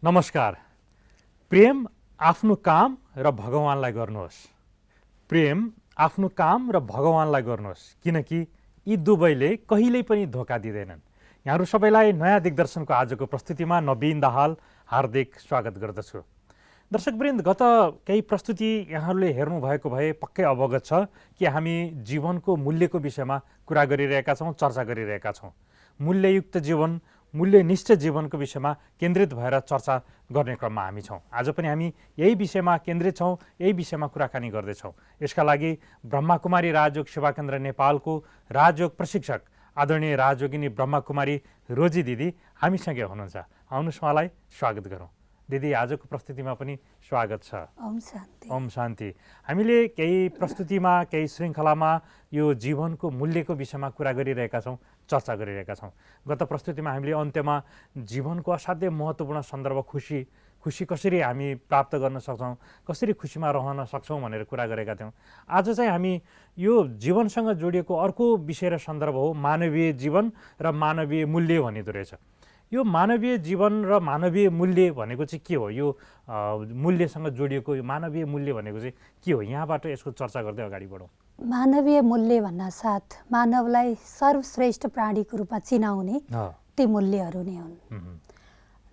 नमस्कार। प्रेम आफ्नो काम र भगवानलाई गर्नुहोस्। प्रेम आफ्नो काम र भगवानलाई गर्नुहोस्, किनकि यी दुवैले कहिल्यै पनि धोका दिँदैनन्। यहाँहरू सबैलाई नयाँ दिग्दर्शनको आजको प्रस्तुतिमा नवीन दाहाल हार्दिक स्वागत गर्दछु। दर्शकवृन्द, गत केही प्रस्तुति यहाँहरूले हेर्नुभएको भए पक्कै अवगत छ कि हामी जीवनको मूल्यको विषयमा कुरा गरिरहेका छौँ, चर्चा गरिरहेका छौँ। मूल्ययुक्त जीवन, मूल्यनिष्ठ जीवनको विषयमा केन्द्रित भएर चर्चा गर्ने क्रममा हामी छौँ। आज पनि हामी यही विषयमा केन्द्रित छौँ, यही विषयमा कुराकानी गर्दैछौँ। यसका लागि ब्रह्माकुमारी राजयोग सेवा केन्द्र नेपालको राजयोग प्रशिक्षक आदरणीय राजयोगिनी ब्रह्माकुमारी रोजी दिदी हामीसँगै हुनुहुन्छ। आउनुहोस्, उहाँलाई स्वागत गरौँ। दिदी, आजको प्रस्तुतिमा पनि स्वागत छ। ओम शान्ति। ओम शान्ति। हामीले केही प्रस्तुतिमा, केही श्रृङ्खलामा यो जीवनको मूल्यको विषयमा कुरा गरिरहेका छौँ, चर्चा गरिरहेका छौँ। गत प्रस्तुतिमा हामीले अन्त्यमा जीवनको असाध्यै महत्त्वपूर्ण सन्दर्भ खुसी कसरी हामी प्राप्त गर्न सक्छौँ, कसरी खुसीमा रहन सक्छौँ भनेर कुरा गरेका थियौँ। आज चाहिँ हामी यो जीवनसँग जोडिएको अर्को विषय र सन्दर्भ हो मानवीय जीवन र मानवीय मूल्य भनिँदो रहेछ। यो मानवीय जीवन र मानवीय मूल्य भनेको चाहिँ के हो? यो मूल्यसँग जोडिएको यो मानवीय मूल्य भनेको चाहिँ के हो? यहाँबाट यसको चर्चा गर्दै अगाडि बढौँ। मानवीय मूल्य भन्नासाथ मानवलाई सर्वश्रेष्ठ प्राणीको रूपमा चिनाउने ती मूल्यहरू नै हुन्।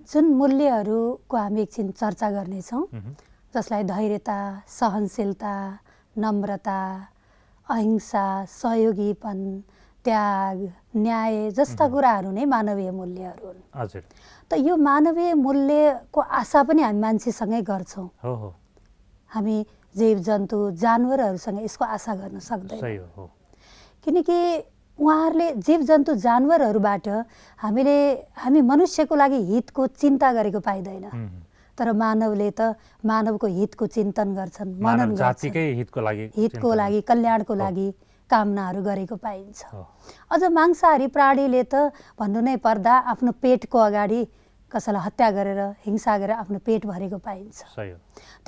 जुन मूल्यहरूको हामी एकछिन चर्चा गर्नेछौँ, जसलाई धैर्यता, सहनशीलता, नम्रता, अहिंसा, सहयोगीपन, त्याग, न्याय जस्ता कुराहरू नै मानवीय मूल्यहरू हुन्। हजुर। त यो मानवीय मूल्यको आशा पनि हामी मान्छेसँगै गर्छौँ। हामी जीव जन्तु जानवरहरूसँग यसको आशा गर्न सक्दैनौँ, किनकि उहाँहरूले जीव जन्तु जानवरहरूबाट हामी मनुष्यको लागि हितको चिन्ता गरेको पाइँदैन। तर मानवले त मानवको हितको चिन्तन गर्छन्, मनन गर्छन्, हितको लागि, कल्याणको लागि कामनाहरू गरेको पाइन्छ। अझ मांसाहारी प्राणीले त भन्नु नै पर्दा आफ्नो पेटको अगाडि कसैलाई हत्या गरेर, हिंसा गरेर आफ्नो पेट भरेको पाइन्छ।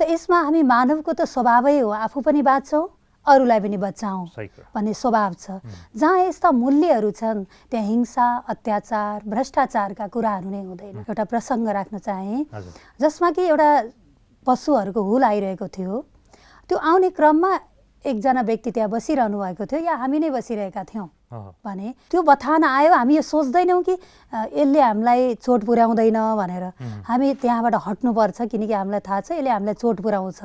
त यसमा हामी मानवको त स्वभावै हो, आफू पनि बाँच्छौँ, अरूलाई पनि बचाउँ भन्ने स्वभाव छ। जहाँ यस्ता मूल्यहरू छन् त्यहाँ हिंसा, अत्याचार, भ्रष्टाचारका कुराहरू नै हुँदैन। एउटा प्रसङ्ग राख्न चाहे, जसमा कि एउटा पशुहरूको हुल आइरहेको थियो। त्यो आउने क्रममा एकजना व्यक्ति त्यहाँ बसिरहनु भएको थियो, या हामी नै बसिरहेका थियौँ भने त्यो बथान आयो। हामी यो सोच्दैनौँ कि यसले हामीलाई चोट पुर्याउँदैन भनेर। हामी त्यहाँबाट हट्नुपर्छ, किनकि हामीलाई थाहा छ यसले हामीलाई चोट पुर्याउँछ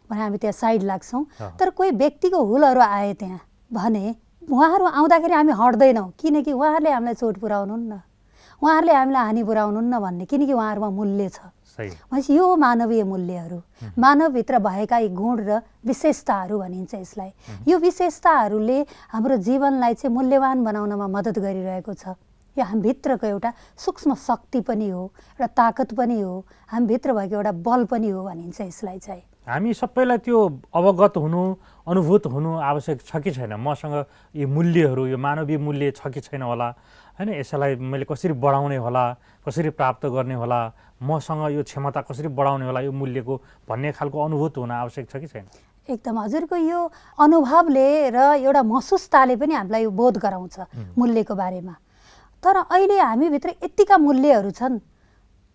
भने हामी त्यहाँ साइड लाग्छौँ। तर कोही व्यक्तिको हुलहरू आए त्यहाँ भने उहाँहरू आउँदाखेरि हामी हट्दैनौँ, किनकि उहाँहरूले हामीलाई चोट पुर्याउनुहुन्न, उहाँहरूले हामीलाई हानि पुर्याउनुहुन्न भन्ने, किनकि उहाँहरूमा मूल्य छ। भनेपछि यो मानवीय मूल्यहरू, मानवभित्र भएका यी गुण र विशेषताहरू भनिन्छ यसलाई। यो विशेषताहरूले हाम्रो जीवनलाई चाहिँ मूल्यवान बनाउनमा मद्दत गरिरहेको छ। यो हामीभित्रको एउटा सूक्ष्म शक्ति पनि हो, एउटा ताकत पनि हो, हामीभित्र भएको एउटा बल पनि हो भनिन्छ यसलाई चाहिँ। हामी सबैलाई त्यो अवगत हुनु, अनुभूत हुनु आवश्यक छ कि छैन? मसँग यो मूल्यहरू, यो मानवीय मूल्य छ कि छैन होला, होइन? यसलाई मैले कसरी बढाउने होला, कसरी प्राप्त गर्ने होला, मसँग यो क्षमता कसरी बढाउने होला यो मूल्यको भन्ने खालको अनुभूत हुन आवश्यक छ कि छैन? एकदम हजुरको यो अनुभवले र एउटा महसुसताले पनि हामीलाई यो बोध गराउँछ मूल्यको बारेमा। तर अहिले हामीभित्र यतिका मूल्यहरू छन्,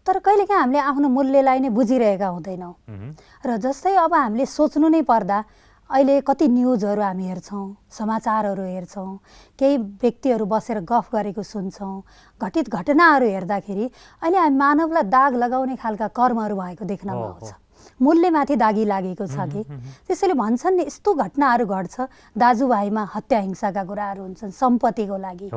तर कहिलेकाहीँ हामीले आफ्नो मूल्यलाई नै बुझिरहेका हुँदैनौँ। र जस्तै अब हामीले सोच्नु नै पर्दा अहिले कति न्युजहरू हामी हेर्छौँ, समाचारहरू हेर्छौँ, केही व्यक्तिहरू बसेर गफ गरेको सुन्छौँ, घटित घटनाहरू हेर्दाखेरि अहिले हामी मानवलाई दाग लगाउने खालका कर्महरू भएको देख्नमा आउँछ। मूल्यमाथि दागी लागेको छ कि त्यसैले भन्छन् नि यस्तो घटनाहरू घट्छ, दाजुभाइमा हत्या हिंसाका कुराहरू हुन्छन् सम्पत्तिको लागि।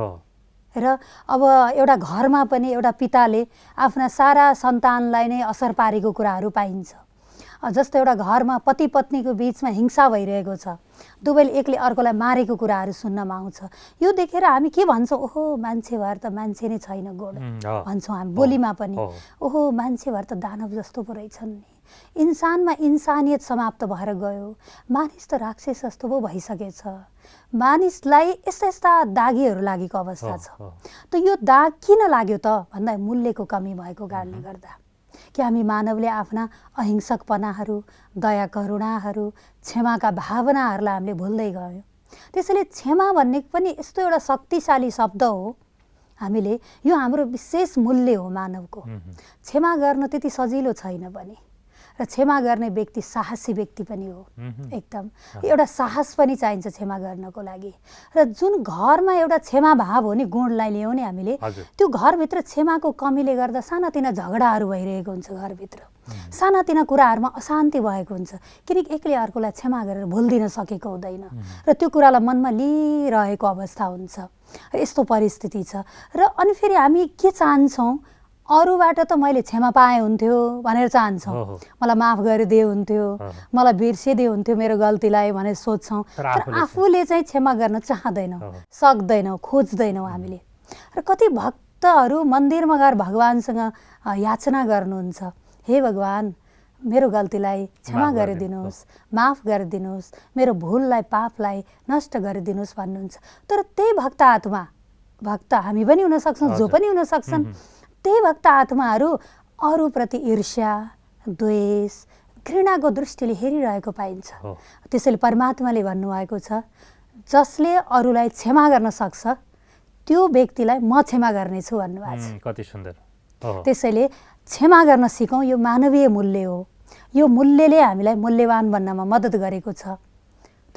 र अब एउटा घरमा पनि एउटा पिताले आफ्ना सारा सन्तानलाई नै असर पारेको कुराहरू पाइन्छ। जस्तो एउटा घरमा पति पत्नीको बिचमा हिंसा भइरहेको छ, दुवैले एकले अर्कोलाई मारेको कुराहरू सुन्नमा आउँछ। यो देखेर हामी के भन्छौँ? ओहो, मान्छे भएर त मान्छे नै छैन गुण भन्छौँ हामी बोलीमा पनि। ओहो, मान्छे भएर त दानव जस्तो पो रहेछन् नि, इन्सानमा इन्सानियत समाप्त भएर गयो, मानिस त राक्षस जस्तो पो भइसकेछ, मानिसलाई यस्ता यस्ता दागीहरू लागेको अवस्था छ। त यो दाग किन लाग्यो त भन्दा मूल्यको कमी भएको कारणले गर्दा। कि हामी मानवले आफ्ना अहिंसकपनाहरू, दया करुणाहरू, क्षमाका भावनाहरूलाई हामीले भुल्दै गयौँ। त्यसैले क्षमा भन्ने पनि यस्तो एउटा शक्तिशाली शब्द हो हामीले यो हाम्रो विशेष मूल्य हो मानवको। क्षमा गर्न त्यति सजिलो छैन पनि, र क्षमा गर्ने व्यक्ति साहसी व्यक्ति पनि हो एकदम। एउटा साहस पनि चाहिन्छ क्षमा गर्नको लागि। र जुन घरमा एउटा क्षमा भाव हो नि, गुणलाई ल्याउने हामीले, त्यो घरभित्र क्षमाको कमीले गर्दा सानातिना झगडाहरू भइरहेको हुन्छ घरभित्र, सानातिना कुराहरूमा अशान्ति भएको हुन्छ, किनकि एकले अर्कोलाई क्षमा गरेर भुल्दिन सकेको हुँदैन र त्यो कुरालाई मनमा लिइरहेको अवस्था हुन्छ। यस्तो परिस्थिति छ। र अनि फेरि हामी के चाहन्छौँ, अरूबाट त मैले क्षमा पाएँ हुन्थ्यो भनेर चाहन्छौँ, मलाई माफ गरिदिए हुन्थ्यो, मलाई बिर्सिदिए हुन्थ्यो मेरो गल्तीलाई भनेर सोध्छौँ। तर आफूले चाहिँ क्षमा गर्न चाहँदैनौँ, सक्दैनौँ, खोज्दैनौँ हामीले। र कति भक्तहरू मन्दिरमा गएर भगवान्सँग याचना गर्नुहुन्छ, हे भगवान् मेरो गल्तीलाई क्षमा गरिदिनुहोस्, माफ गरिदिनुहोस्, मेरो भुललाई पापलाई नष्ट गरिदिनुहोस् भन्नुहुन्छ। तर त्यही भक्त आत्मा, भक्त हामी पनि हुन सक्छौँ, जो पनि हुन सक्छन्, त्यही भक्त आत्माहरू अरूप्रति ईर्ष्या, द्वेष, घृणाको दृष्टिले हेरिरहेको पाइन्छ। त्यसैले परमात्माले भन्नुभएको छ, जसले अरूलाई क्षमा गर्न सक्छ त्यो व्यक्तिलाई म क्षमा गर्नेछु भन्नुभएको छ। कति सुन्दर। त्यसैले क्षमा गर्न सिकौँ, यो मानवीय मूल्य हो। यो मूल्यले हामीलाई मूल्यवान बन्नमा मद्दत गरेको छ।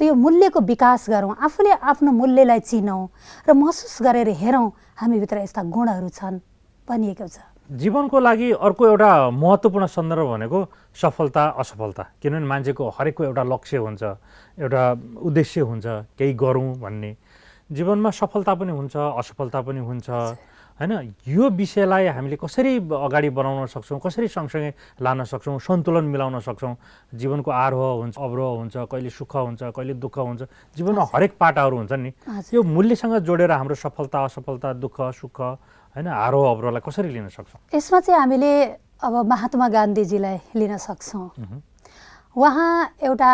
त यो मूल्यको विकास गरौँ, आफूले आफ्नो मूल्यलाई चिनौँ र महसुस गरेर हेरौँ हामीभित्र यस्ता गुणहरू छन् भनिएको छ। जीवनको लागि अर्को एउटा महत्त्वपूर्ण सन्दर्भ भनेको सफलता असफलता। किनभने मान्छेको हरेकको एउटा लक्ष्य हुन्छ, एउटा उद्देश्य हुन्छ, केही गरौँ भन्ने। जीवनमा सफलता पनि हुन्छ, असफलता पनि हुन्छ, हैन? यो विषयलाई हामीले कसरी अगाडि बढाउन सक्छौँ, कसरी सँगसँगै लान सक्छौँ, सन्तुलन मिलाउन सक्छौँ। जीवनको आरोह हुन्छ, अवरोह हुन्छ, कहिले सुख हुन्छ, कहिले दुःख हुन्छ, जीवनमा हरेक पाटाहरू हुन्छन् नि। यो मूल्यसँग जोडेर हाम्रो सफलता असफलता, दुःख सुख, हैन, आरोह अवरोहलाई कसरी लिन सक्छौँ? यसमा चाहिँ हामीले अब महात्मा गान्धीजीलाई लिन सक्छौँ। उहाँ एउटा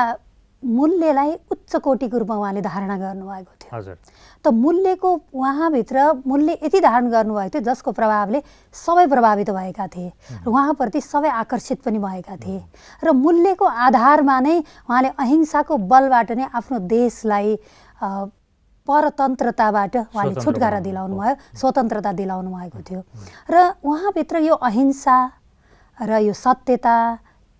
मूल्यलाई उच्च कोटिको रूपमा उहाँले धारणा गर्नुभएको थियो। हजुर। त मूल्यको उहाँभित्र मूल्य यति धारण गर्नुभएको थियो जसको प्रभावले सबै प्रभावित भएका थिए र उहाँप्रति सबै आकर्षित पनि भएका थिए। र मूल्यको आधारमा नै उहाँले अहिंसाको बलबाट नै आफ्नो देशलाई परतन्त्रताबाट उहाँले छुटकारा दिलाउनु भयो, स्वतन्त्रता दिलाउनु भएको थियो। र उहाँभित्र यो अहिंसा र यो सत्यता,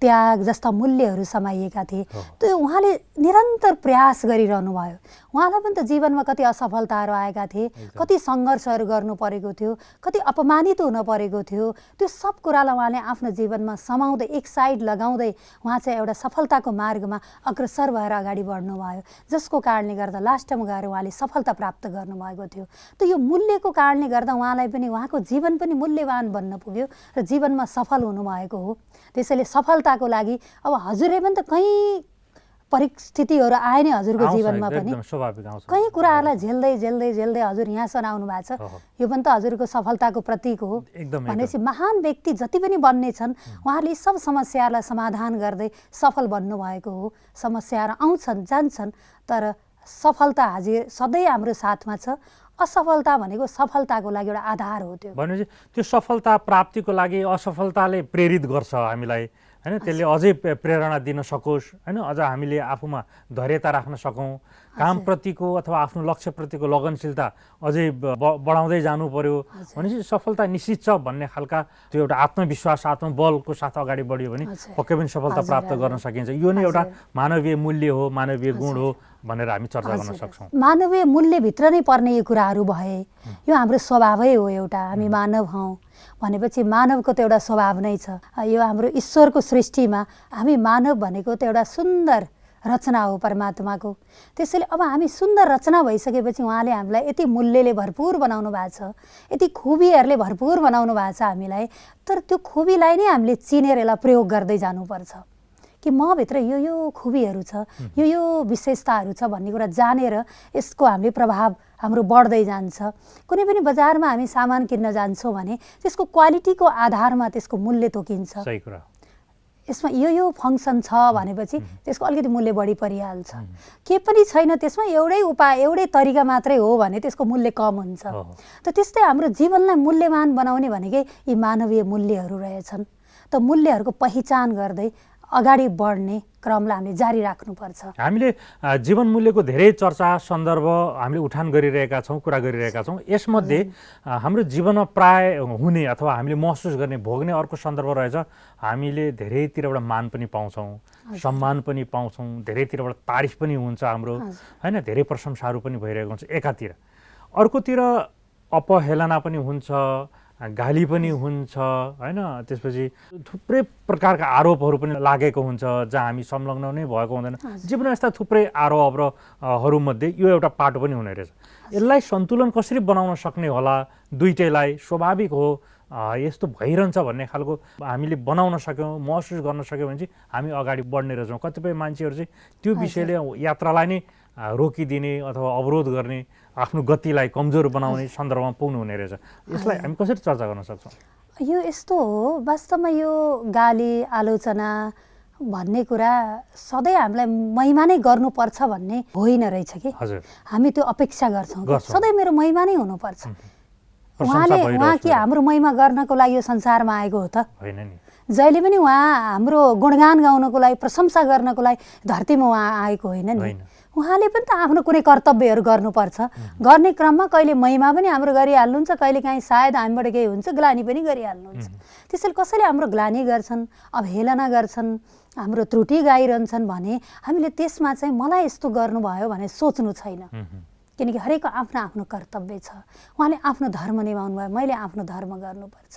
त्याग जस्ता मूल्यहरू समाइएका थिए। त्यो उहाँले निरन्तर प्रयास गरिरहनु भयो। उहाँलाई पनि त जीवनमा कति असफलताहरू आएका थिए, कति सङ्घर्षहरू गर्नु परेको थियो, कति अपमानित हुन परेको थियो। त्यो सब कुरालाई उहाँले आफ्नो जीवनमा समाउँदै एक साइड लगाउँदै उहाँ चाहिँ एउटा सफलताको मार्गमा अग्रसर भएर अगाडि बढ्नुभयो, जसको कारणले गर्दा लास्टमा गएर उहाँले सफलता प्राप्त गर्नुभएको थियो। त यो मूल्यको कारणले गर्दा उहाँलाई पनि उहाँको जीवन पनि मूल्यवान बन्न पुग्यो र जीवनमा सफल हुनुभएको हो। त्यसैले सफलताको लागि अब हजुरले पनि त कहीँ परिस्थितिहरू आए नि हजुरको जीवनमा पनि, कहीँ कुराहरूलाई झेल्दै झेल्दै झेल्दै हजुर यहाँसम्म आउनु भएको छ। यो पनि त हजुरको सफलताको प्रतीक हो। भनेपछि महान व्यक्ति जति पनि बन्ने छन् उहाँहरूले सब समस्याहरूलाई समाधान गर्दै सफल बन्नुभएको हो। समस्याहरू आउँछन् जान्छन्, तर सफलता हजुर सधैँ हाम्रो साथमा छ। असफलता भनेको सफलताको लागि एउटा आधार हो। त्यो भनेपछि त्यो सफलता प्राप्तिको लागि असफलताले प्रेरित गर्छ हामीलाई, हैन? त्यसले अझै प्रेरणा दिन सकोस्, हैन? अझ हामीले आफूमा धैर्यता राख्न सकौँ, कामप्रतिको अथवा आफ्नो लक्ष्यप्रतिको लगनशीलता अझै बढाउँदै जानु पर्यो भनेपछि सफलता निश्चित छ भन्ने खालका त्यो एउटा आत्मविश्वास, आत्मबलको साथ अगाडि बढ्यो भने पक्कै पनि सफलता प्राप्त गर्न सकिन्छ। यो नै एउटा मानवीय मूल्य हो, मानवीय गुण हो भनेर हामी चर्चा गर्न सक्छौँ। मानवीय मूल्यभित्र नै पर्ने यो कुराहरू भए यो हाम्रो स्वभावै हो। एउटा हामी मानव हौँ भनेपछि मानवको त एउटा स्वभाव नै छ। यो हाम्रो ईश्वरको सृष्टिमा हामी मानव भनेको त एउटा सुन्दर रचना हो परमात्माको। त्यसैले अब हामी सुन्दर रचना भइसकेपछि उहाँले हामीलाई यति मूल्यले भरपुर बनाउनु भएको छ, यति खुबीहरूले भरपुर बनाउनु भएको छ हामीलाई। तर त्यो खुबीलाई नै हामीले चिनेर यसलाई प्रयोग गर्दै जानुपर्छ कि मभित्र यो यो खुबीहरू छ, यो विशेषताहरू छ भन्ने कुरा जानेर यसको हामीले प्रभाव हाम्रो बढ्दै जान्छ। कुनै पनि बजारमा हामी सामान किन्न जान्छौँ भने त्यसको क्वालिटीको आधारमा त्यसको मूल्य तोकिन्छ। सही कुरा। यसमा यो फङ्सन छ भनेपछि त्यसको अलिकति मूल्य बढी परिहाल्छ। के पनि छैन त्यसमा, एउटै उपाय एउटै तरिका मात्रै हो भने त्यसको मूल्य कम हुन्छ। त त्यस्तै हाम्रो जीवनलाई मूल्यवान बनाउने भनेकै यी मानवीय मूल्यहरू रहेछन्। त मूल्यहरूको पहिचान गर्दै अगाडि बढ्ने क्रमलाई हामीले जारी राख्नुपर्छ। हामीले जीवन मूल्यको धेरै चर्चा सन्दर्भ हामीले उठान गरिरहेका छौँ, कुरा गरिरहेका छौँ। यसमध्ये हाम्रो जीवनमा प्राय हुने अथवा हामीले महसुस गर्ने भोग्ने अर्को सन्दर्भ रहेछ, हामीले धेरैतिरबाट मान पनि पाउँछौँ, सम्मान पनि पाउँछौँ, धेरैतिरबाट तारिफ पनि हुन्छ हाम्रो, होइन, धेरै प्रशंसाहरू पनि भइरहेको हुन्छ एकातिर। अर्कोतिर अपहेलना पनि हुन्छ, गाली पनि हुन्छ, होइन, त्यसपछि थुप्रै प्रकारका आरोपहरू पनि लागेको हुन्छ जहाँ हामी संलग्न नै भएको हुँदैन। जीवनमा यस्ता थुप्रै आरोपहरूमध्ये यो एउटा पाटो पनि हुने रहेछ। यसलाई सन्तुलन कसरी बनाउन सक्ने होला, दुइटैलाई स्वाभाविक हो यस्तो भइरहन्छ भन्ने खालको हामीले बनाउन सक्यौँ, महसुस गर्न सक्यौँ भने चाहिँ हामी अगाडि बढ्ने रहेछौँ। कतिपय मान्छेहरू चाहिँ त्यो विषयले यात्रालाई नै रोकिदिने अथवा अवरोध गर्ने, आफ्नो गतिलाई कमजोर बनाउने सन्दर्भमा पुग्नु हुने रहेछ। यसलाई हामी कसरी चर्चा गर्न सक्छौँ? यो यस्तो हो, वास्तवमा यो गाली आलोचना भन्ने कुरा सधैँ हामीलाई महिमा नै गर्नुपर्छ भन्ने होइन रहेछ कि। हजुर, हामी त्यो अपेक्षा गर्छौँ सधैँ मेरो महिमा नै हुनुपर्छ। उहाँ के हाम्रो महिमा गर्नको लागि यो संसारमा आएको हो त? होइन नि। जहिले पनि उहाँ हाम्रो गुणगान गाउनको लागि, प्रशंसा गर्नको लागि धरतीमा उहाँ आएको होइन नि। उहाँले पनि त आफ्नो कुनै कर्तव्यहरू गर्नुपर्छ। गर्ने क्रममा कहिले महिमा पनि हाम्रो गरिहाल्नुहुन्छ, कहिले काहीँ सायद हामीबाट केही हुन्छ ग्लानी पनि गरिहाल्नुहुन्छ। त्यसैले कसैले हाम्रो ग्लानी गर्छन्, अवहेलना गर्छन्, हाम्रो त्रुटि गाइरहन्छन् भने हामीले त्यसमा चाहिँ मलाई यस्तो गर्नुभयो भने सोच्नु छैन, किनकि हरेकको आफ्नो आफ्नो कर्तव्य छ। उहाँले आफ्नो धर्म निभाउनु भयो, मैले आफ्नो धर्म गर्नुपर्छ।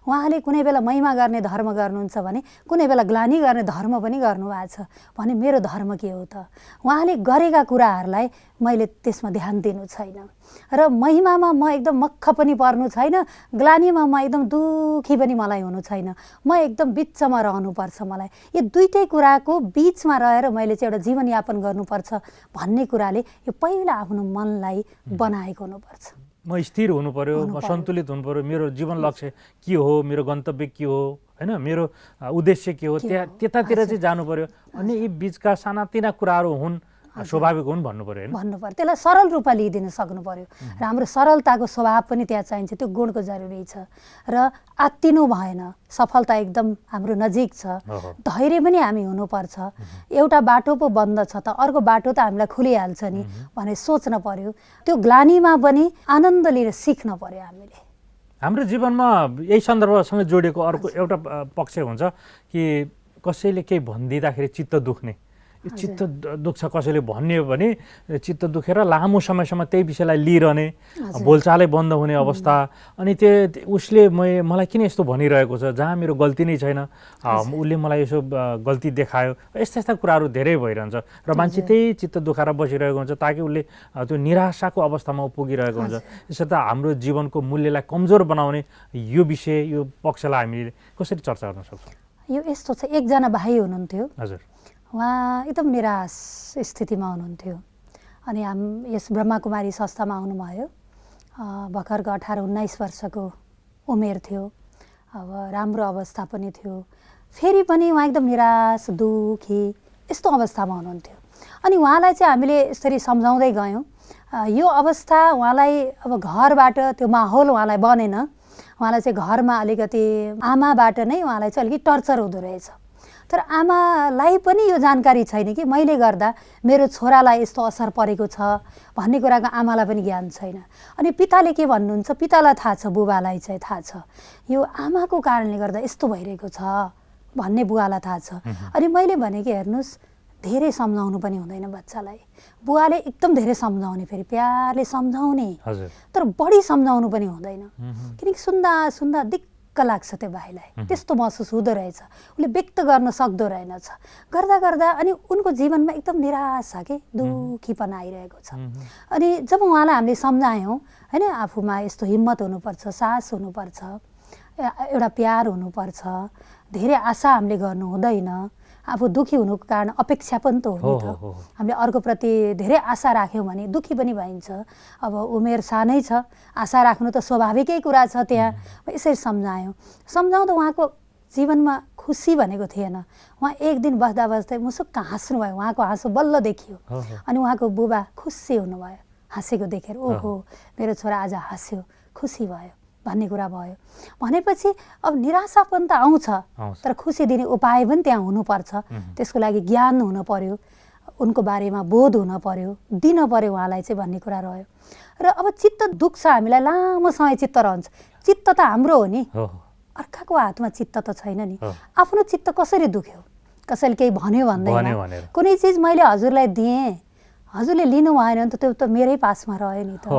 उहाँले कुनै बेला महिमा गर्ने धर्म गर्नुहुन्छ भने कुनै बेला ग्लानी गर्ने धर्म पनि गर्नुभएको छ भने मेरो धर्म के हो त? उहाँले गरेका कुराहरूलाई मैले त्यसमा ध्यान दिनु छैन र महिमामा म एकदम मक्ख पनि पर्नु छैन, ग्लानीमा म एकदम दुखी पनि मलाई हुनु छैन, म एकदम बिचमा रहनुपर्छ। मलाई यो दुईटै कुराको बिचमा रहेर मैले चाहिँ एउटा जीवनयापन गर्नुपर्छ भन्ने कुराले यो पहिला आफ्नो मनलाई बनाएको हुनुपर्छ। म स्थिर हुनु पर्यो, म सन्तुलित हुनु पर्यो, मेरो जीवन लक्ष्य के हो, मेरो गन्तव्य के हो, होइन, मेरो उद्देश्य के हो, त्यतातिर चाहिँ जानु पर्यो। अनि यी बिचका सानातिना कुराहरू हुन्, स्वाभाविक हुन् भन्नु पर्यो, भन्नु पर्यो। त्यसलाई सरल रूपमा लिइदिन सक्नु पर्यो र हाम्रो सरलताको स्वभाव पनि त्यहाँ चाहिन्छ। त्यो गुणको जरुरी छ र आत्तिनु भएन। सफलता एकदम हाम्रो नजिक छ। धैर्य पनि हामी हुनुपर्छ। एउटा बाटो पो बन्द छ त अर्को बाटो त हामीलाई खुलिहाल्छ नि भने सोच्न पर्यो। त्यो ग्लानीमा पनि आनन्द लिन सिक्न पर्यो हामीले। हाम्रो जीवनमा यही सन्दर्भसँग जोडिएको अर्को एउटा पक्ष हुन्छ कि कसैले केही भनिदिँदाखेरि चित्त दुख्ने, चित्त दुख्छ कसैले भन्ने हो भने चित्त दुखेर लामो समयसम्म त्यही विषयलाई लिइरहने, बोलचालै बन्द हुने अवस्था। अनि त्यो उसले मलाई किन यस्तो भनिरहेको छ जहाँ मेरो गल्ती नै छैन, उसले मलाई यसो गल्ती देखायो, यस्ता यस्ता कुराहरू धेरै भइरहन्छ र मान्छे त्यही चित्त दुखाएर बसिरहेको हुन्छ ताकि उसले त्यो निराशाको अवस्थामा पुगिरहेको हुन्छ। यसर्थ हाम्रो जीवनको मूल्यलाई कमजोर बनाउने यो विषय, यो पक्षलाई हामीले कसरी चर्चा गर्न सक्छौँ? यो यस्तो छ, एकजना भाइ हुनुहुन्थ्यो। हजुर, उहाँ एकदम निराश स्थितिमा हुनुहुन्थ्यो। अनि यस ब्रह्माकुमारी संस्थामा आउनुभयो। भर्खरको 18-19 वर्षको उमेर थियो। अब राम्रो अवस्था पनि थियो, फेरि पनि उहाँ एकदम निराश दुखी यस्तो अवस्थामा हुनुहुन्थ्यो। अनि उहाँलाई चाहिँ हामीले यसरी सम्झाउँदै गयौँ। यो अवस्था उहाँलाई अब घरबाट त्यो माहौल उहाँलाई बनेन। उहाँलाई चाहिँ घरमा अलिकति आमाबाट नै उहाँलाई चाहिँ अलिकति टर्चर हुँदो रहेछ। तर आमालाई पनि यो जानकारी छैन कि मैले गर्दा मेरो छोरालाई यस्तो असर परेको छ भन्ने कुराको आमालाई पनि ज्ञान छैन। अनि पिताले के भन्नुहुन्छ, पितालाई थाहा छ, बुबालाई चाहिँ थाहा छ यो आमाको कारणले गर्दा यस्तो भइरहेको छ भन्ने बुवालाई थाहा छ। अनि मैले भने कि हेर्नुहोस्, धेरै सम्झाउनु पनि हुँदैन बच्चालाई। बुवाले एकदम धेरै सम्झाउने, फेरि प्यारले सम्झाउने, तर बढी सम्झाउनु पनि हुँदैन। किनकि सुन्दा सुन्दा दिक्क लाग्छ त्यो भाइलाई, त्यस्तो महसुस हुँदो रहेछ, उसले व्यक्त गर्न सक्दो रहेनछ। गर्दा गर्दा अनि उनको जीवनमा एकदम निराशा के दुखीपन आइरहेको छ। अनि जब उहाँलाई हामीले सम्झायौँ, होइन, आफूमा यस्तो हिम्मत हुनुपर्छ, साहस हुनुपर्छ, एउटा प्यार हुनुपर्छ, धेरै आशा हामीले गर्नु हुँदैन। आफू दुखी हुनुको कारण अपेक्षा पनि त हो नि त। हामीले अर्कोप्रति धेरै आशा राख्यौँ भने दुखी पनि भइन्छ। अब उमेर सानै छ, आशा राख्नु त स्वाभाविकै कुरा छ। त्यहाँ यसरी सम्झायौँ। सम्झाउँदा उहाँको जीवनमा खुसी भनेको थिएन। उहाँ एक दिन बस्दा बस्दै मुसुक्क हाँस्नुभयो, उहाँको हाँसो बल्ल देखियो। अनि उहाँको बुबा खुसी हुनुभयो हाँसेको देखेर, ओहो मेरो छोरा आज हाँस्यो, खुसी भयो, भन्ने कुरा भयो। भनेपछि अब निराशा पनि त आउँछ, तर खुसी दिने उपाय पनि त्यहाँ हुनुपर्छ। त्यसको लागि ज्ञान हुनु पर्यो, उनको बारेमा बोध हुन पर्यो, दिन पर्यो उहाँलाई चाहिँ भन्ने कुरा रह्यो। र अब चित्त दुख्छ, हामीलाई लामो समय चित्त रहन्छ। चित्त त हाम्रो हो नि, अर्काको हातमा चित्त त छैन नि। आफ्नो चित्त कसरी दुख्यो, कसैले केही भन्यो भन्दैन, कुनै चिज मैले हजुरलाई दिएँ, हजुरले लिनु भएन भने त त्यो त मेरै पासमा रह्यो नि त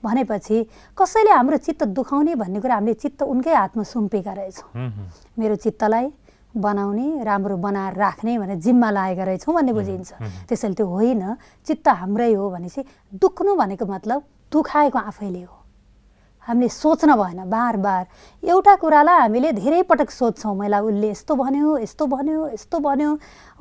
भनेपछि कसैले हाम्रो चित्त दुखाउने भन्ने कुरा हामीले चित्त उनकै हातमा सुम्पेका रहेछौँ। मेरो चित्तलाई बनाउने, राम्रो बनाएर राख्ने भनेर जिम्मा लागेका रहेछौँ भन्ने बुझिन्छ। त्यसैले त्यो होइन, चित्त हाम्रै हो भनेपछि दुख्नु भनेको मतलब दुखाएको आफैले हो। हामीले सोच्न भएन, बार बार एउटा कुरालाई हामीले धेरै पटक सोध्छौँ। मलाई उसले यस्तो भन्यो, यस्तो भन्यो, यस्तो भन्यो,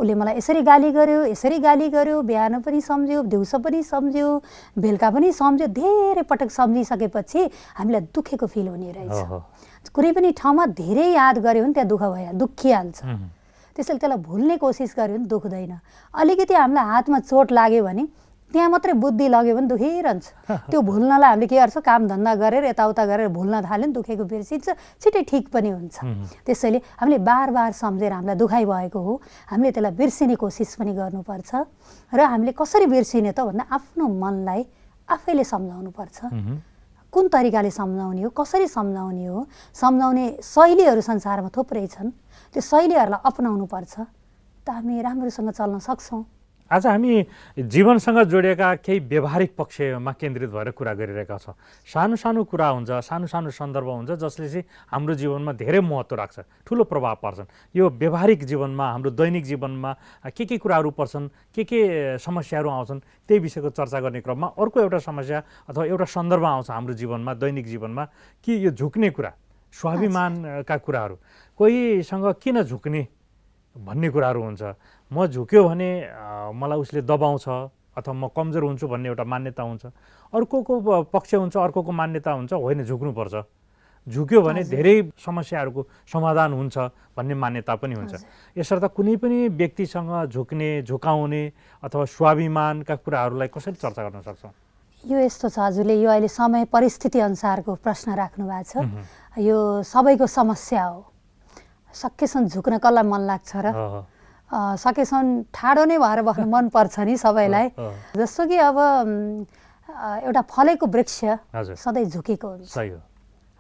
उसले मलाई यसरी गाली गर्यो, यसरी गाली गर्यो, बिहान पनि सम्झ्यो, दिउँसो पनि सम्झ्यो, बेलुका पनि सम्झ्यो। धेरै पटक सम्झिसकेपछि हामीलाई दुखेको फिल हुने रहेछ। कुनै पनि ठाउँमा धेरै याद गऱ्यो भने त्यहाँ दुखिहाल्छ। त्यसैले त्यसलाई भुल्ने कोसिस गर्यो भने दुख्दैन। अलिकति हामीलाई हातमा चोट लाग्यो भने त्यहाँ मात्रै बुद्धि लग्यो भने दुखिरहन्छ। त्यो भुल्नलाई हामीले के गर्छ, काम धन्दा गरेर यताउता गरेर भुल्न थाल्यो भने दुखेको बिर्सिन्छ, छिटै ठिक पनि हुन्छ। त्यसैले हामीले बार बार सम्झेर हामीलाई दुखाइ भएको हो, हामीले त्यसलाई बिर्सिने कोसिस पनि गर्नुपर्छ। र हामीले कसरी बिर्सिने त भन्दा आफ्नो मनलाई आफैले सम्झाउनु पर्छ। कुन तरिकाले सम्झाउने हो, कसरी सम्झाउने हो, सम्झाउने शैलीहरू संसारमा थुप्रै छन्। त्यो शैलीहरूलाई अपनाउनु पर्छ त हामी राम्रोसँग चल्न सक्छौँ। आज हामी जीवनसँग जोडिएका केही व्यावहारिक पक्षमा केन्द्रित भएर कुरा गरिरहेका छौँ। सानो सानो कुरा हुन्छ, सानो सानो सन्दर्भ हुन्छ जसले चाहिँ हाम्रो जीवनमा धेरै महत्त्व राख्छ, ठुलो प्रभाव पर्छन्। यो व्यावहारिक जीवनमा, हाम्रो दैनिक जीवनमा के कुराहरू पर्छन्, के समस्याहरू आउँछन्, त्यही विषयको चर्चा गर्ने क्रममा अर्को एउटा समस्या अथवा एउटा सन्दर्भ आउँछ हाम्रो जीवनमा, दैनिक जीवनमा, कि यो झुक्ने कुरा, स्वाभिमानका कुराहरू। कोहीसँग किन झुक्ने भन्ने कुराहरू हुन्छ। म झुक्यो भने मलाई उसले दबाउँछ अथवा म कमजोर हुन्छु भन्ने एउटा मान्यता हुन्छ। अर्कोको पक्ष हुन्छ, अर्कोको मान्यता हुन्छ, होइन झुक्नुपर्छ, झुक्यो भने धेरै समस्याहरूको समाधान हुन्छ भन्ने मान्यता पनि हुन्छ। यसर्थ कुनै पनि व्यक्तिसँग झुक्ने, झुकाउने अथवा स्वाभिमानका कुराहरूलाई कसरी चर्चा गर्न सक्छौँ? यो यस्तो छ, हजुरले यो अहिले समय परिस्थिति अनुसारको प्रश्न राख्नु भएको छ। यो सबैको समस्या हो। सकेसम्म झुक्न कसलाई मन लाग्छ र? सकेसम्म ठाडो नै भएर बस्नु मनपर्छ नि सबैलाई। जस्तो कि अब एउटा फलेको वृक्ष सधैँ झुकेको हुन्छ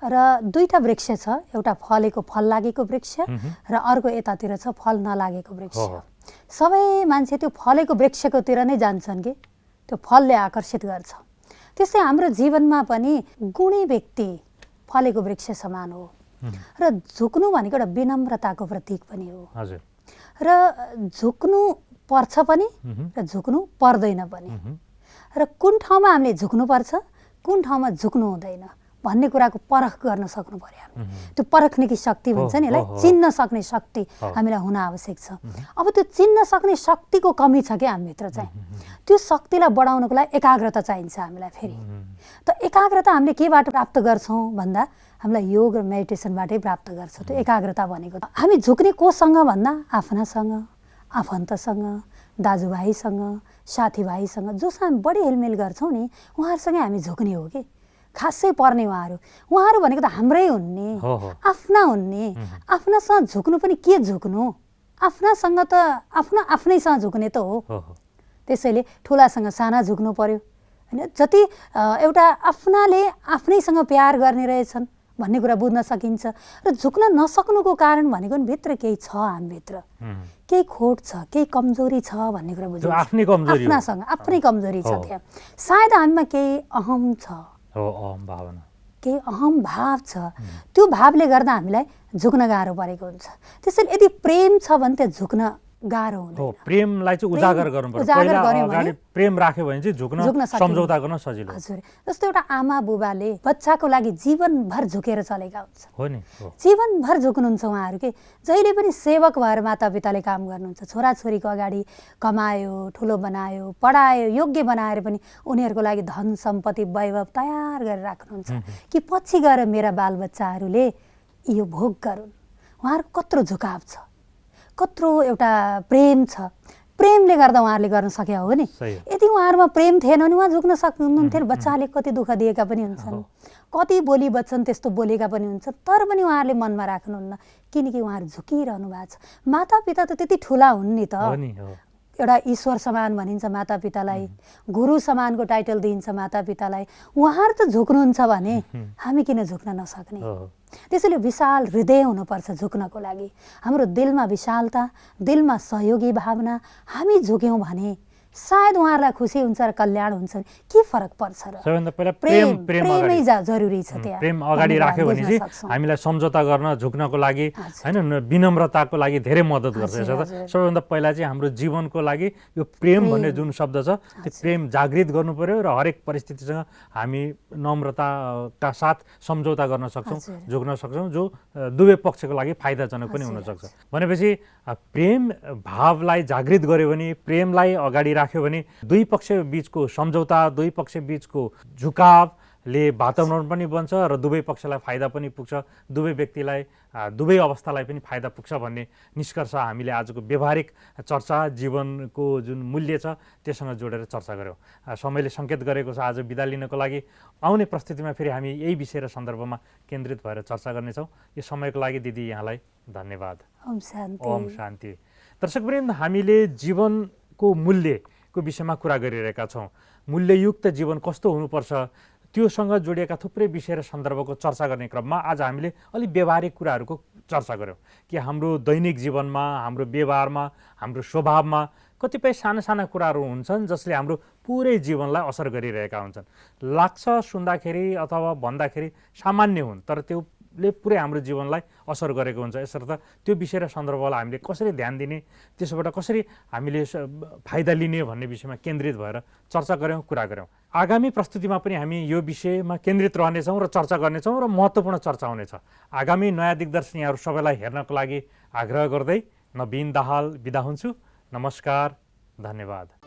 र दुईटा वृक्ष छ, एउटा फलेको फल लागेको वृक्ष र अर्को यतातिर छ फल नलागेको वृक्ष। सबै मान्छे त्यो फलेको वृक्षकोतिर नै जान्छन् कि त्यो फलले आकर्षित गर्छ। त्यस्तै हाम्रो जीवनमा पनि गुणी व्यक्ति फलेको वृक्ष समान हो र झुक्नु भनेको एउटा विनम्रताको प्रतीक पनि हो। र झुक्नु पर्छ पनि र झुक्नु पर्दैन पनि। र कुन ठाउँमा हामीले झुक्नुपर्छ, कुन ठाउँमा झुक्नु हुँदैन भन्ने कुराको परख गर्न सक्नु पर्यो। त्यो परख्ने कि शक्ति भन्छ नि, यसलाई चिन्न सक्ने शक्ति हामीलाई हुन आवश्यक छ। अब त्यो चिन्न सक्ने शक्तिको कमी छ कि हामीभित्र चाहिँ। त्यो शक्तिलाई बढाउनको लागि एकाग्रता चाहिन्छ हामीलाई। फेरि त एकाग्रता हामीले केबाट प्राप्त गर्छौँ भन्दा हामीलाई योग र मेडिटेसनबाटै प्राप्त गर्छ त्यो एकाग्रता भनेको। हामी झुक्ने कोसँग भन्दा आफ्नासँग, आफन्तसँग, दाजुभाइसँग, साथीभाइसँग, जोसँग हामी बढी हेलमेल गर्छौँ नि उहाँहरूसँगै हामी झुक्ने हो कि खासै पर्ने। उहाँहरू भनेको त हाम्रै हुन् नि, आफ्ना हुन् नि। आफ्नासँग झुक्नु पनि के झुक्नु, आफ्नासँग त आफ्नैसँग झुक्ने त हो। त्यसैले ठुलासँग साना झुक्नु पर्यो होइन। जति एउटा आफ्नाले आफ्नैसँग प्यार गर्ने रहेछन् भन्ने कुरा बुझ्न सकिन्छ। र झुक्न नसक्नुको कारण भनेको नि भित्र केही छ, हामीभित्र केही खोट छ, केही कमजोरी छ भन्ने कुरा बुझ्नु। आफ्नासँग आफ्नै कमजोरी छ त्यहाँ। सायद हामीमा केही अहम छ, केही अहम भाव छ। त्यो भावले गर्दा हामीलाई झुक्न गाह्रो परेको हुन्छ। त्यसैले यदि प्रेम छ भने त्यो झुक्न गाह्रो हुँदैन। प्रेमलाई चाहिँ उजागर गर्नुपर्छ। अगाडि प्रेम राख्यो भने चाहिँ झुक्न सम्झौता गर्न सजिलो। हजुर, जस्तो एउटा आमा बुबाले बच्चाको लागि जीवनभर झुकेर चलेका हुन्छ। हो नि, जीवनभर झुक्नुहुन्छ उहाँहरू के। जहिले पनि सेवक भएर मातापिताले काम गर्नुहुन्छ। छोराछोरीको अगाडि कमायो, ठुलो बनायो, पढायो, योग्य बनाएर पनि उनीहरूको लागि धन सम्पत्ति वैभव तयार गरेर राख्नुहुन्छ कि पछि गएर मेरा बालबच्चाहरूले यो भोग गरून्। उहाँहरूको कत्रो झुकाव छ, कत्रो एउटा प्रेम छ। प्रेमले गर्दा उहाँहरूले गर्न सके हो नि। यदि उहाँहरूमा प्रेम थिएन भने उहाँ झुक्न सक्नुहुन्थ्यो। बच्चाले कति दुःख दिएका पनि हुन्छन्, कति बोली बच्छन् त्यस्तो बोलेका पनि हुन्छन्, तर पनि उहाँहरूले मनमा राख्नुहुन्न किनकि उहाँहरू झुकिरहनु भएको छ। मातापिता त त्यति ठुला हुन् नि त, एउटा ईश्वर समान भनिन्छ मातापितालाई, गुरु समानको टाइटल दिइन्छ मातापितालाई। उहाँहरू त झुक्नुहुन्छ भने हामी किन झुक्न नसक्ने? त्यसैले विशाल हृदय हुनुपर्छ झुक्नको लागि। हाम्रो दिलमा विशालता, दिलमा सहयोगी भावना, हामी झुक्यौँ भने सायद उहाँहरूलाई खुसी हुन्छ र कल्याण हुन्छ। के फरक पर्छ र? सबैभन्दा पहिला प्रेमै जरुरी छ। त्यहाँ प्रेम अगाडि राख्यो भने चाहिँ हामीलाई सम्झौता गर्न झुक्नको लागि हैन विनम्रताको लागि धेरै मद्दत गर्छ। सबैभन्दा पहिला चाहिँ हाम्रो जीवनको लागि यो प्रेम भन्ने जुन शब्द छ त्यो प्रेम जागृत गर्नु पर्यो र हरेक परिस्थितिसँग हामी नम्रताका साथ सम्झौता गर्न सक्छौँ, झुक्न सक्छौँ, जो दुवै पक्षको लागि फाइदाजनक पनि हुनसक्छ। भनेपछि प्रेम भावलाई जागृत गर्यो भने, प्रेमलाई अगाडि राख्यो भने दुई पक्ष बीचको सम्झौता, दुई पक्ष बीचको झुकावले वातावरण पनि बन्छ र दुवै पक्षलाई फाइदा पनि पुग्छ, दुवै व्यक्तिलाई दुवै अवस्थालाई पनि फाइदा पुग्छ भन्ने निष्कर्ष हामीले आजको व्यवहारिक चर्चा, जीवनको जुन मूल्य छ त्योसँग जोडेर चर्चा गऱ्यौँ। समयले सङ्केत गरेको छ आज बिदा लिनको लागि। आउने प्रस्तुतिमा फेरि हामी यही विषय र सन्दर्भमा केन्द्रित भएर चर्चा गर्नेछौँ। यो समयको लागि दिदी यहाँलाई धन्यवाद। ओम शान्ति। ओम शान्ति। दर्शकवृन्द, हामीले जीवनको मूल्यको विषयमा कुरा गरिरहेका छौँ। मूल्ययुक्त जीवन कस्तो हुनुपर्छ त्योसँग जोडिएका थुप्रै विषय र सन्दर्भको चर्चा गर्ने क्रममा आज हामीले अलिक व्यवहारिक कुराहरूको चर्चा गऱ्यौँ कि हाम्रो दैनिक जीवनमा, हाम्रो व्यवहारमा, हाम्रो स्वभावमा कतिपय साना साना कुराहरू हुन्छन् जसले हाम्रो पुरै जीवनलाई असर गरिरहेका हुन्छन्। लाग्छ सुन्दाखेरि अथवा भन्दाखेरि सामान्य हुन्, तर त्योले पुरै हाम्रो जीवनलाई असर गरेको हुन्छ। यसर्थ त्यो विषय र सन्दर्भलाई हामीले कसरी ध्यान दिने, त्यसबाट कसरी हामीले फाइदा लिने भन्ने विषयमा केन्द्रित भएर चर्चा गऱ्यौँ, कुरा गऱ्यौँ। आगामी प्रस्तुतिमा पनि हामी यो विषयमा केन्द्रित रहनेछौँ र चर्चा गर्नेछौँ र महत्त्वपूर्ण चर्चा हुनेछ। आगामी नयाँ दिग्दर्शन यहाँहरू सबैलाई हेर्नको लागि आग्रह गर्दै नवीन दाहाल बिदा हुन्छु। नमस्कार, धन्यवाद।